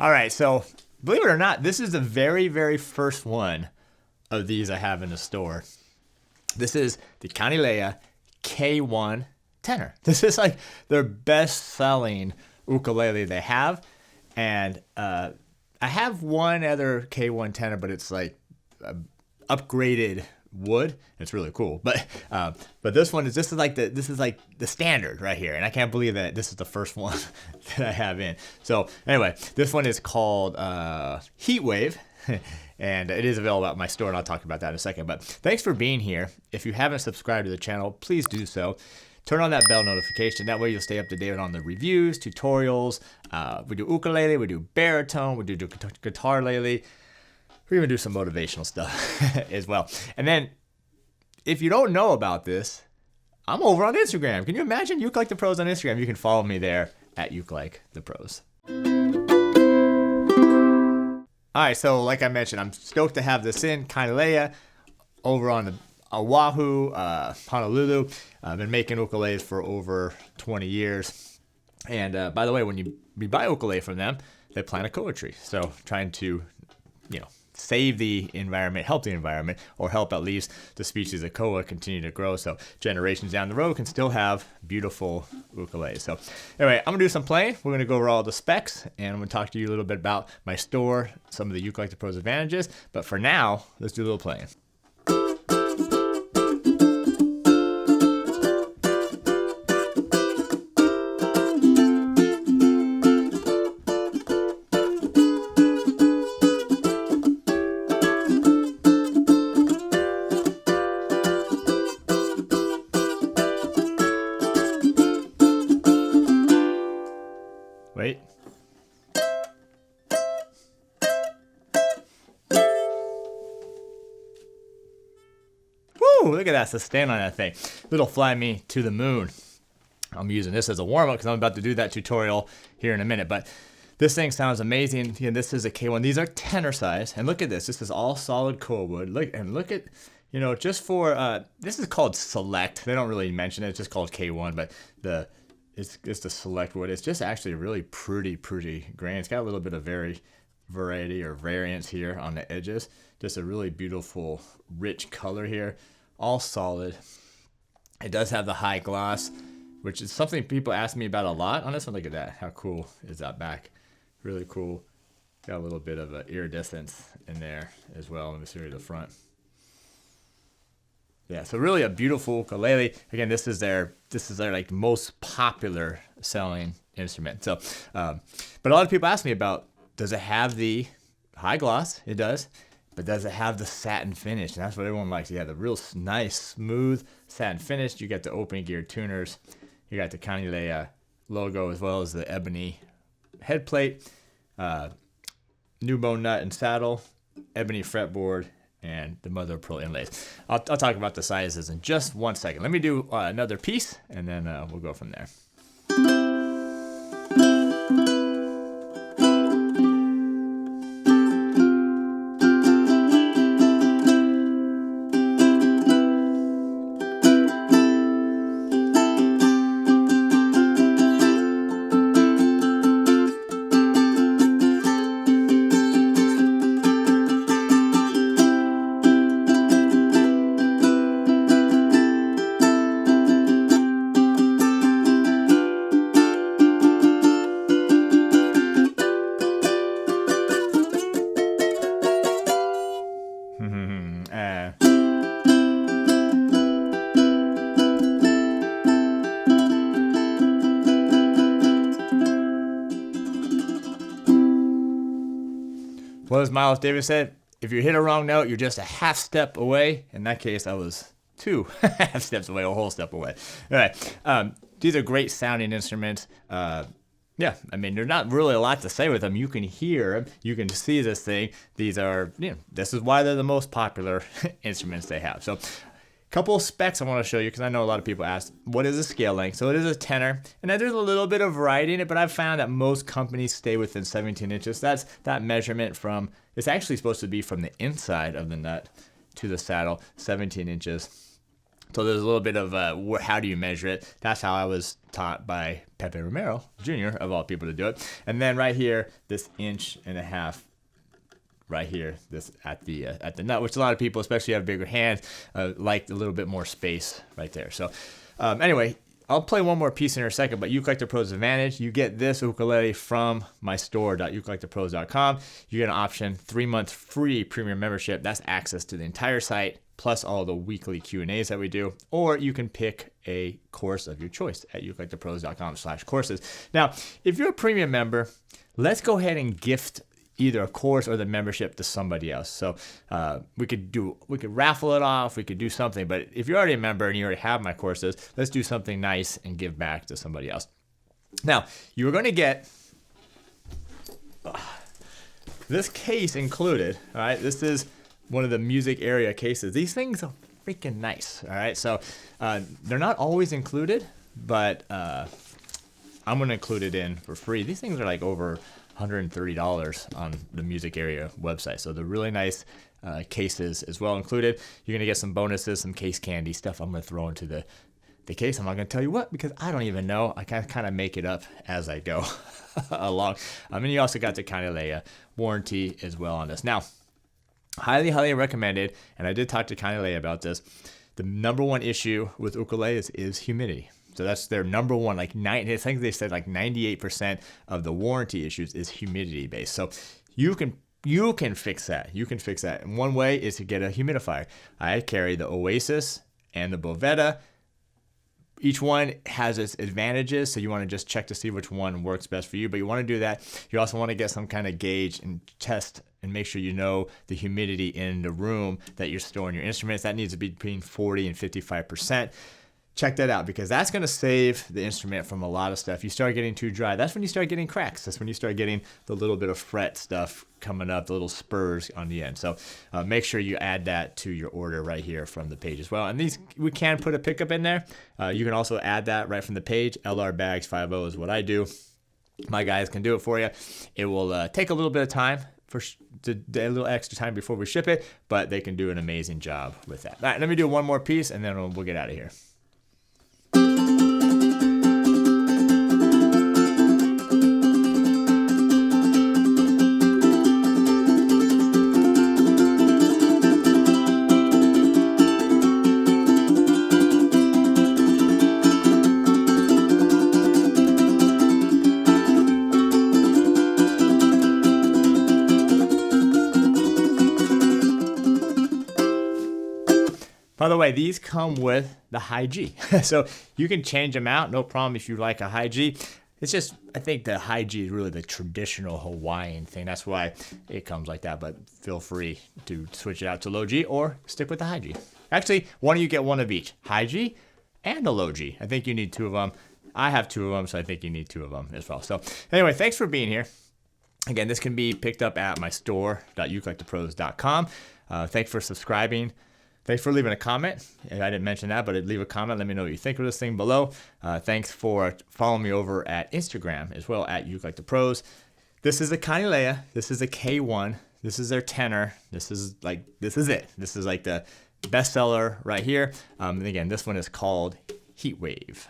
All right, so believe it or not, this is the very, very first one of these I have in the store. This is the Kanilea K1 Tenor. This is like their best-selling ukulele they have, and I have one other K1 Tenor, but it's like upgraded wood. It's really cool, but this is like the standard right here, and I can't believe that this is the first one that I have in. So anyway, this one is called Heat Wave. And it is available at my store, and I'll talk about that in a second. But thanks for being here. If you haven't subscribed to the channel, please do so. Turn on that bell notification. That way you'll stay up to date on the reviews, tutorials. We do ukulele, we do baritone, we do guitarlele. We even do some motivational stuff as well. And then, if you don't know about this, I'm over on Instagram. Can you imagine? Ukelikethepros on Instagram. You can follow me there at ukelikethepros. All right, so like I mentioned, I'm stoked to have this in Kanilea over on the Oahu, Honolulu. I've been making ukuleles for over 20 years. And by the way, when you buy ukulele from them, they plant a koa tree. So trying to, save the environment, help the environment, or help at least the species of koa continue to grow so generations down the road can still have beautiful ukuleles. So anyway, I'm going to do some playing. We're going to go over all the specs, and I'm going to talk to you a little bit about my store, some of the Ukelikethepros advantages. But for now, let's do a little playing. Wait. Woo, look at that sustain on that thing. Little Fly Me to the Moon. I'm using this as a warm-up because I'm about to do that tutorial here in a minute. But this thing sounds amazing. This is a K1. These are tenor size. And look at this. This is all solid koa wood. Look at, just for, this is called Select. They don't really mention it. It's just called K1. But it's the select wood. It's just actually really pretty grain. It's got a little bit of variety or variance here on the edges. Just a really beautiful, rich color here. All solid. It does have the high gloss, which is something people ask me about a lot on this one. Look at that. How cool is that back? Really cool. Got a little bit of an iridescence in there as well. Let me see the front. Yeah, so really a beautiful ukulele. Again, this is their like most popular selling instrument. So, but a lot of people ask me about, does it have the high gloss? It does, but does it have the satin finish? And that's what everyone likes. Yeah, the real nice, smooth satin finish. You got the open gear tuners. You got the Kanilea logo as well as the ebony head plate, new bone nut and saddle, ebony fretboard, and the mother of pearl inlays. I'll talk about the sizes in just 1 second. Let me do another piece, and then we'll go from there. Well, as Miles Davis said, if you hit a wrong note, you're just a half step away. In that case, I was 2 half steps away, a whole step away. All right. These are great sounding instruments. Yeah, I mean, there's not really a lot to say with them. You can hear them. You can see this thing. These are, this is why they're the most popular instruments they have. So, couple of specs I want to show you because I know a lot of people ask, what is the scale length? So it is a tenor, and there's a little bit of variety in it, but I've found that most companies stay within 17 inches. That's that measurement from, it's actually supposed to be from the inside of the nut to the saddle, 17 inches. So there's a little bit of how do you measure it? That's how I was taught by Pepe Romero Jr. of all people to do it. And then right here, this 1.5 inches right here, this at the nut, which a lot of people, especially have bigger hands, like a little bit more space right there. So anyway, I'll play one more piece in a second, but ukelikethepros Advantage, you get this ukulele from my store.ukelikethepros.com. You get an option, 3 months free premium membership. That's access to the entire site, plus all the weekly Q&As that we do. Or you can pick a course of your choice at ukelikethepros.com/courses. Now, if you're a premium member, let's go ahead and gift either a course or the membership to somebody else. So we could raffle it off, we could do something, but if you're already a member and you already have my courses, let's do something nice and give back to somebody else. Now, you're going to get this case included, all right? This is one of the music area cases. These things are freaking nice, all right? So they're not always included, but I'm going to include it in for free. These things are like over $130 on the music area website. So they're really nice cases as well included. You're going to get some bonuses, some case candy stuff I'm going to throw into the case. I'm not going to tell you what because I don't even know. I kind of make it up as I go along. And you also got the Kanilea warranty as well on this. Now, highly recommended, and I did talk to Kanilea about this, the number one issue with ukuleles is humidity. So that's their number one, I think they said like 98% of the warranty issues is humidity based. So you can fix that. You can fix that. And one way is to get a humidifier. I carry the Oasis and the Bovetta. Each one has its advantages, so you want to just check to see which one works best for you. But you want to do that. You also want to get some kind of gauge and test and make sure you know the humidity in the room that you're storing your instruments. That needs to be between 40 and 55%. Check that out because that's going to save the instrument from a lot of stuff. You start getting too dry, that's when you start getting cracks. That's when you start getting the little bit of fret stuff coming up, the little spurs on the end. So make sure you add that to your order right here from the page as well. And these, we can put a pickup in there. You can also add that right from the page. LR Bags 50 is what I do. My guys can do it for you. It will take a little bit of time, a little extra time before we ship it, but they can do an amazing job with that. All right, let me do one more piece and then we'll get out of here. By the way, these come with the high G. So you can change them out, no problem if you like a high G. It's just, I think the high G is really the traditional Hawaiian thing. That's why it comes like that, but feel free to switch it out to low G or stick with the high G. Actually, why don't you get one of each, high G and a low G. I think you need two of them. I have two of them, so I think you need two of them as well. So anyway, thanks for being here. Again, this can be picked up at my store.ukelikethepros.com. Thanks for subscribing. Thanks for leaving a comment. I didn't mention that, but leave a comment. Let me know what you think of this thing below. Thanks for following me over at Instagram as well at ukelikethepros. This is a Kanilea. This is a K1. This is their tenor. This is it. This is like the bestseller right here. And again, this one is called Heat Wave.